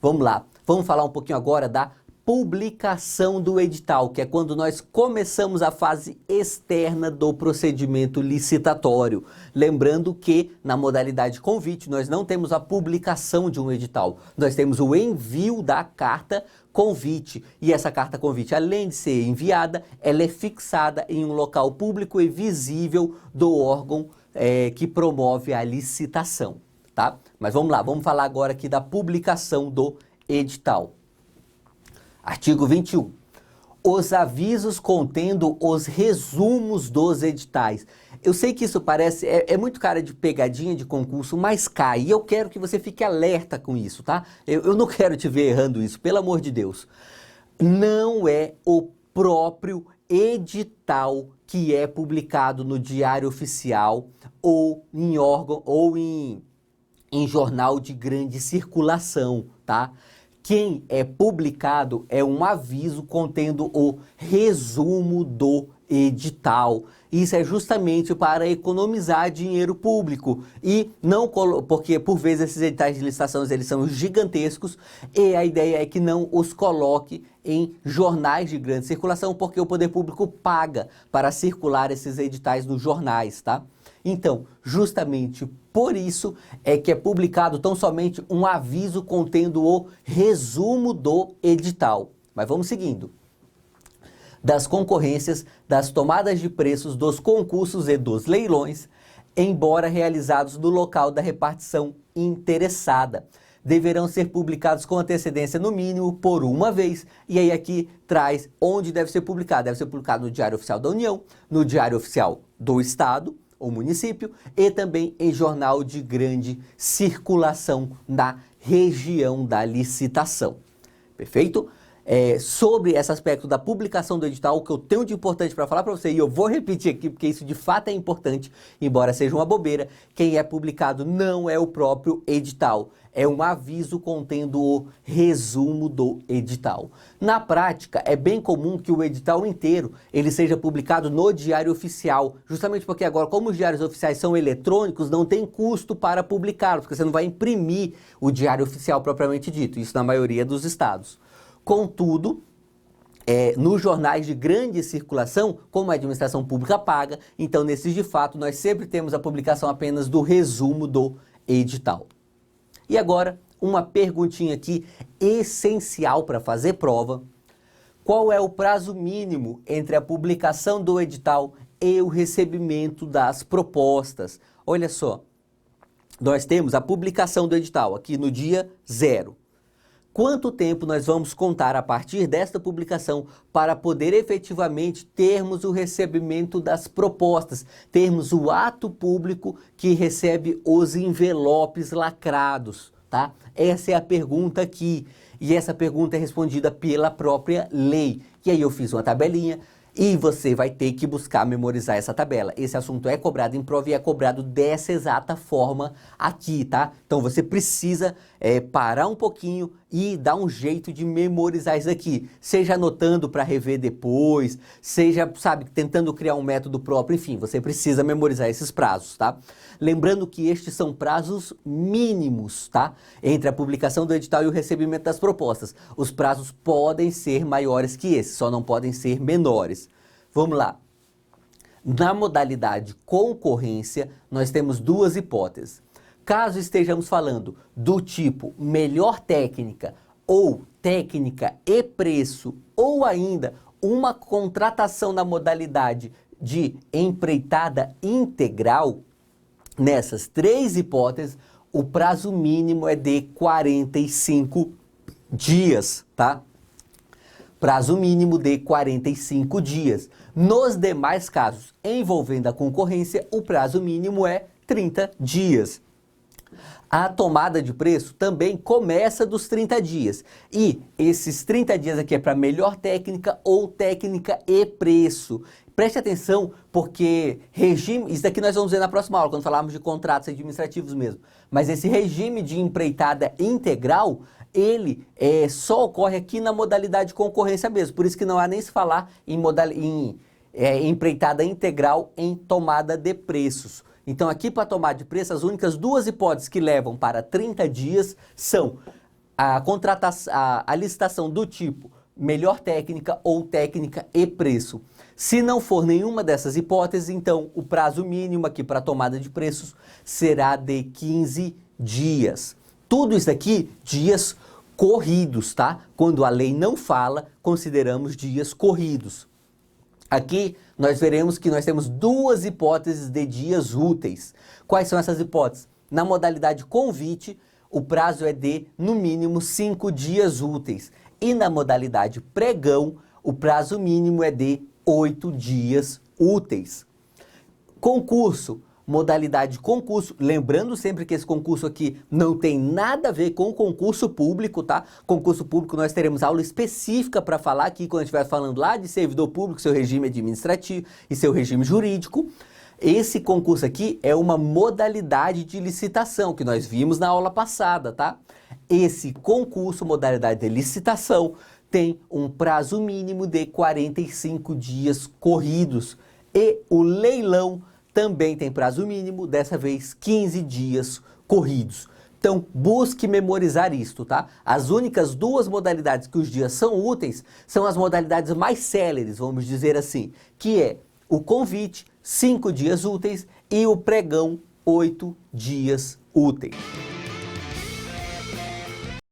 Vamos lá, vamos falar um pouquinho agora da publicação do edital, que é quando nós começamos a fase externa do procedimento licitatório. Lembrando que na modalidade convite nós não temos a publicação de um edital, nós temos o envio da carta convite, e essa carta convite, além de ser enviada, ela é fixada em um local público e visível do órgão que promove a licitação, tá? Mas vamos lá, vamos falar agora aqui da publicação do edital. Artigo 21. Os avisos contendo os resumos dos editais. Eu sei que isso parece, é muito cara de pegadinha de concurso, mas cai. E eu quero que você fique alerta com isso, tá? Eu não quero te ver errando isso, pelo amor de Deus. Não é o próprio edital que é publicado no Diário Oficial ou em órgão ou em jornal de grande circulação, tá? Quem é publicado é um aviso contendo o resumo do edital. Isso é justamente para economizar dinheiro público e não porque por vezes esses editais de licitação eles são gigantescos e a ideia é que não os coloque em jornais de grande circulação, porque o poder público paga para circular esses editais nos jornais, tá? Então, justamente por isso é que é publicado tão somente um aviso contendo o resumo do edital. Mas vamos seguindo. Das concorrências, das tomadas de preços, dos concursos e dos leilões, embora realizados no local da repartição interessada, deverão ser publicados com antecedência no mínimo por uma vez. E aí aqui traz onde deve ser publicado. Deve ser publicado no Diário Oficial da União, no Diário Oficial do Estado ou município e também em jornal de grande circulação na região da licitação. Perfeito? Sobre esse aspecto da publicação do edital, o que eu tenho de importante para falar para você, e eu vou repetir aqui porque isso de fato é importante, embora seja uma bobeira, quem é publicado não é o próprio edital, é um aviso contendo o resumo do edital. Na prática, é bem comum que o edital inteiro ele seja publicado no Diário Oficial, justamente porque agora, como os diários oficiais são eletrônicos, não tem custo para publicá-los, porque você não vai imprimir o Diário Oficial propriamente dito, isso na maioria dos estados. Contudo, nos jornais de grande circulação, como a administração pública paga, então nesses de fato nós sempre temos a publicação apenas do resumo do edital. E agora, uma perguntinha aqui essencial para fazer prova. Qual é o prazo mínimo entre a publicação do edital e o recebimento das propostas? Olha só, nós temos a publicação do edital aqui no dia 0. Quanto tempo nós vamos contar a partir desta publicação para poder efetivamente termos o recebimento das propostas, termos o ato público que recebe os envelopes lacrados, tá? Essa é a pergunta aqui, e essa pergunta é respondida pela própria lei. E aí eu fiz uma tabelinha e você vai ter que buscar memorizar essa tabela. Esse assunto é cobrado em prova e é cobrado dessa exata forma aqui, tá? Então você precisa parar um pouquinho e dar um jeito de memorizar isso aqui. Seja anotando para rever depois, seja, sabe, tentando criar um método próprio, enfim, você precisa memorizar esses prazos, tá? Lembrando que estes são prazos mínimos, tá? Entre a publicação do edital e o recebimento das propostas. Os prazos podem ser maiores que esses, só não podem ser menores. Vamos lá. Na modalidade concorrência, nós temos duas hipóteses. Caso estejamos falando do tipo melhor técnica ou técnica e preço, ou ainda uma contratação na modalidade de empreitada integral, nessas três hipóteses, o prazo mínimo é de 45 dias, tá? Prazo mínimo de 45 dias. Nos demais casos envolvendo a concorrência, o prazo mínimo é 30 dias. A tomada de preço também começa dos 30 dias. E esses 30 dias aqui é para melhor técnica ou técnica e preço. Preste atenção, porque regime, isso daqui nós vamos ver na próxima aula, quando falarmos de contratos administrativos mesmo. Mas esse regime de empreitada integral, ele só ocorre aqui na modalidade de concorrência mesmo. Por isso que não há nem se falar em empreitada integral em tomada de preços. Então aqui para tomar de preço, as únicas duas hipóteses que levam para 30 dias são a licitação do tipo melhor técnica ou técnica e preço. Se não for nenhuma dessas hipóteses, então o prazo mínimo aqui para tomada de preços será de 15 dias. Tudo isso aqui, dias corridos, tá? Quando a lei não fala, consideramos dias corridos. Aqui nós veremos que nós temos duas hipóteses de dias úteis. Quais são essas hipóteses? Na modalidade convite, o prazo é de, no mínimo, 5 dias úteis. E na modalidade pregão, o prazo mínimo é de 8 dias úteis. Concurso, modalidade concurso, lembrando sempre que esse concurso aqui não tem nada a ver com concurso público, tá? Concurso público nós teremos aula específica para falar aqui, quando a gente estiver falando lá de servidor público, seu regime administrativo e seu regime jurídico. Esse concurso aqui é uma modalidade de licitação, que nós vimos na aula passada, tá? Esse concurso, modalidade de licitação, tem um prazo mínimo de 45 dias corridos. E o leilão também tem prazo mínimo, dessa vez 15 dias corridos. Então, busque memorizar isto, tá? As únicas duas modalidades que os dias são úteis são as modalidades mais céleres, vamos dizer assim, que é o convite, 5 dias úteis, e o pregão, 8 dias úteis.